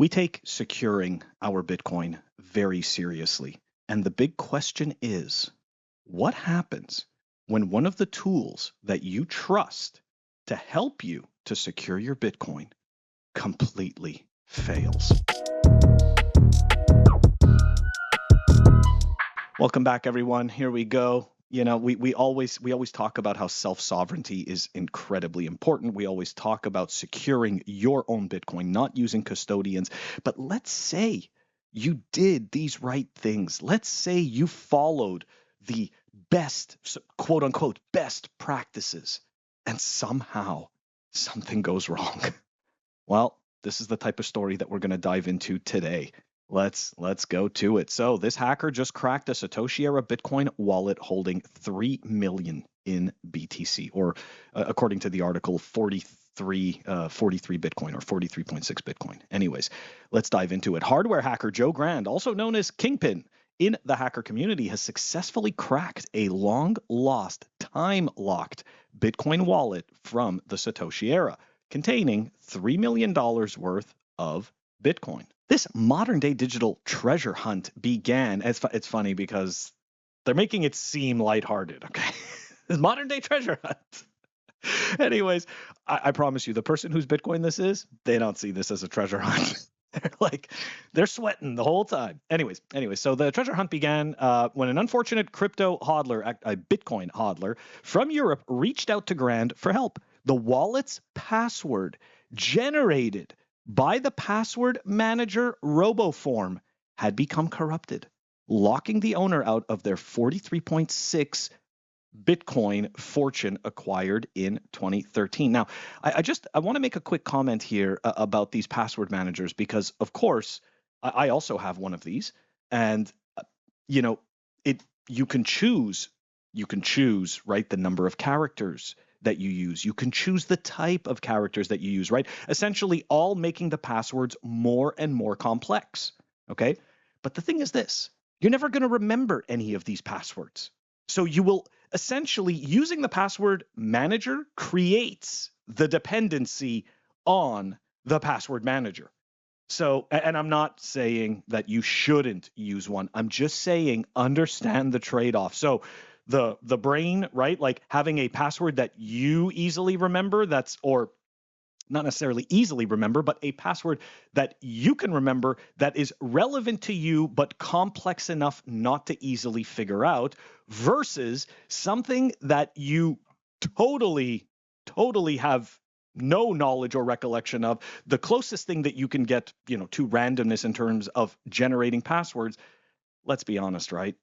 We take securing our Bitcoin very seriously. And the big question is, what happens when one of the tools that you trust to help you to secure your Bitcoin completely fails? Welcome back, everyone. Here we go. You know, we always talk about how self-sovereignty is incredibly important. We always talk about securing your own Bitcoin, not using custodians. But let's say you did these right things. Let's say you followed the best, quote unquote, best practices, and somehow something goes wrong. Well, this is the type of story that we're going to dive into today. Let's go to it. So this hacker just cracked a Satoshi era Bitcoin wallet holding 3 million in BTC, or according to the article, 43 Bitcoin, or 43.6 Bitcoin. Anyways, let's dive into it. Hardware hacker Joe Grand, also known as Kingpin in the hacker community, has successfully cracked a long-lost, time-locked Bitcoin wallet from the Satoshi era, containing $3 million worth of Bitcoin. This modern-day digital treasure hunt began. It's funny because they're making it seem lighthearted, okay? This modern-day treasure hunt. Anyways, I promise you, the person whose Bitcoin this is, they don't see this as a treasure hunt. They're sweating the whole time. Anyways, so the treasure hunt began when an unfortunate crypto hodler, a Bitcoin hodler from Europe, reached out to Grand for help. The wallet's password, generated by the password manager RoboForm, had become corrupted, locking the owner out of their 43.6 Bitcoin fortune acquired in 2013. Now, I want to make a quick comment here about these password managers, because of course I also have one of these, and you can choose right, the number of characters that you use. You can choose the type of characters that you use, right? Essentially all making the passwords more and more complex, okay? But the thing is this, you're never going to remember any of these passwords. So you will essentially, using the password manager creates the dependency on the password manager. So, and I'm not saying that you shouldn't use one. I'm just saying understand the trade-off. So the brain, right? Like having a password that you easily remember, or not necessarily easily remember, but a password that you can remember that is relevant to you, but complex enough not to easily figure out, versus something that you totally have no knowledge or recollection of. The closest thing that you can get, to randomness in terms of generating passwords, let's be honest, right?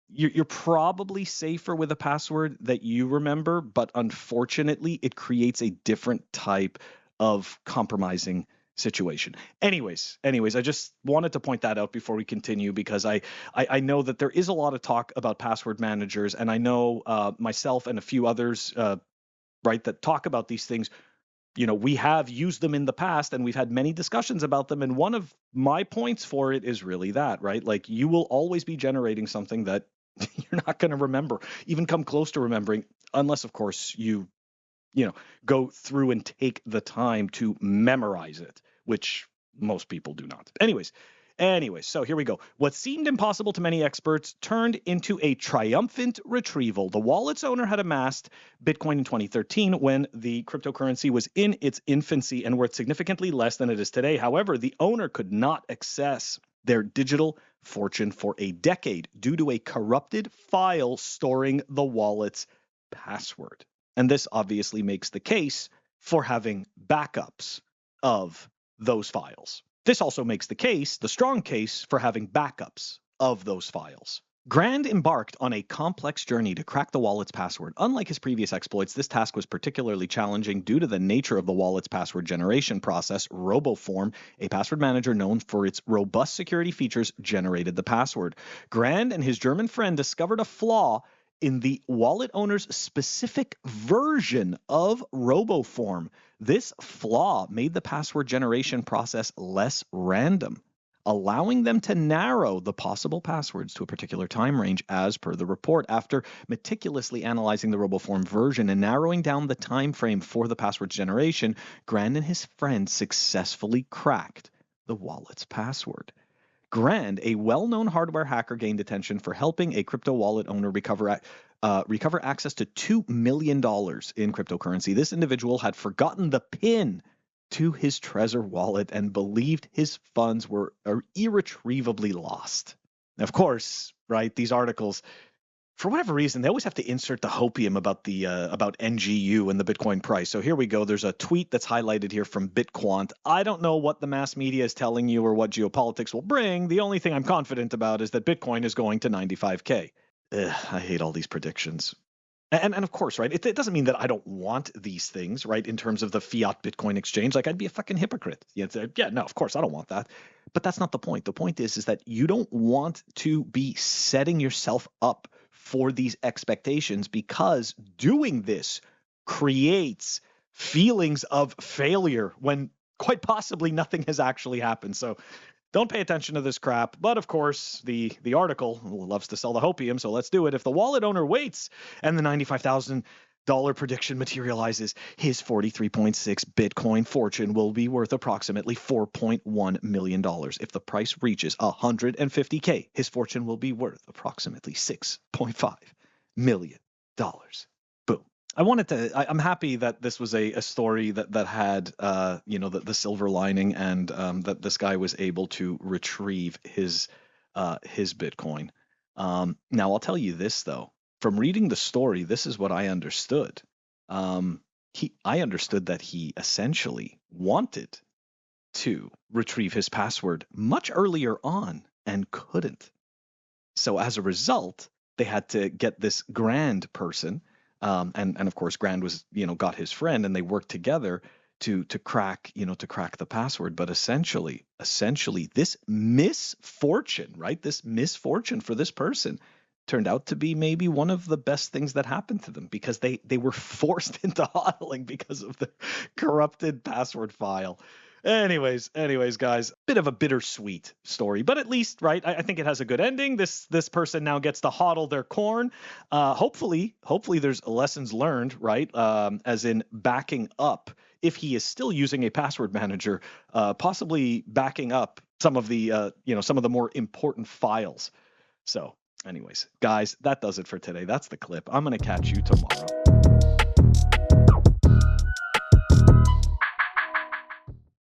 You're probably safer with a password that you remember, but unfortunately, it creates a different type of compromising situation. Anyways, I just wanted to point that out before we continue, because I know that there is a lot of talk about password managers, and I know myself and a few others, right, that talk about these things. We have used them in the past, and we've had many discussions about them. And one of my points for it is really that, right? Like, you will always be generating something that you're not going to remember, even come close to remembering, unless, of course, you go through and take the time to memorize it, which most people do not. Anyways, so here we go. What seemed impossible to many experts turned into a triumphant retrieval. The wallet's owner had amassed Bitcoin in 2013 when the cryptocurrency was in its infancy and worth significantly less than it is today. However, the owner could not access their digital fortune for a decade due to a corrupted file storing the wallet's password. And this obviously makes the case for having backups of those files. This also makes the strong case for having backups of those files. Grand embarked on a complex journey to crack the wallet's password. Unlike his previous exploits, this task was particularly challenging due to the nature of the wallet's password generation process. RoboForm, a password manager known for its robust security features, generated the password. Grand and his German friend discovered a flaw in the wallet owner's specific version of RoboForm. This flaw made the password generation process less random, allowing them to narrow the possible passwords to a particular time range as per the report. After meticulously analyzing the RoboForm version and narrowing down the time frame for the password generation, Grand and his friend successfully cracked the wallet's password. Grand, a well-known hardware hacker, gained attention for helping a crypto wallet owner recover access to $2 million in cryptocurrency. This individual had forgotten the PIN to his Trezor wallet and believed his funds were irretrievably lost. Of course, right, these articles, for whatever reason, they always have to insert the hopium about the about NGU and the Bitcoin price. So here we go. There's a tweet that's highlighted here from Bitquant. I don't know what the mass media is telling you or what geopolitics will bring. The only thing I'm confident about is that Bitcoin is going to 95K. I hate all these predictions. And of course, right, it doesn't mean that I don't want these things, right, in terms of the fiat Bitcoin exchange. Like, I'd be a fucking hypocrite. Yeah, no, of course, I don't want that. But that's not the point. The point is that you don't want to be setting yourself up for these expectations, because doing this creates feelings of failure when quite possibly nothing has actually happened. So don't pay attention to this crap. But of course, the article loves to sell the hopium, so let's do it. If the wallet owner waits and the $95,000 prediction materializes, his 43.6 Bitcoin fortune will be worth approximately $4.1 million. If the price reaches 150K, his fortune will be worth approximately $6.5 million. Boom. I'm happy that this was a story that had, the silver lining, and that this guy was able to retrieve his Bitcoin. Now, I'll tell you this, though. From reading the story, this is what I understood. I understood that he essentially wanted to retrieve his password much earlier on and couldn't. So as a result, they had to get this Grand person, and of course Grand was, got his friend, and they worked together to crack the password. But essentially this misfortune, right? This misfortune for this person turned out to be maybe one of the best things that happened to them, because they were forced into hodling because of the corrupted password file. Anyways, guys, bit of a bittersweet story, but at least, right, I think it has a good ending. This person now gets to hodl their corn. Hopefully there's lessons learned, right? As in backing up, if he is still using a password manager, possibly backing up some of the more important files. So anyways, guys, that does it for today. That's the clip. I'm going to catch you tomorrow.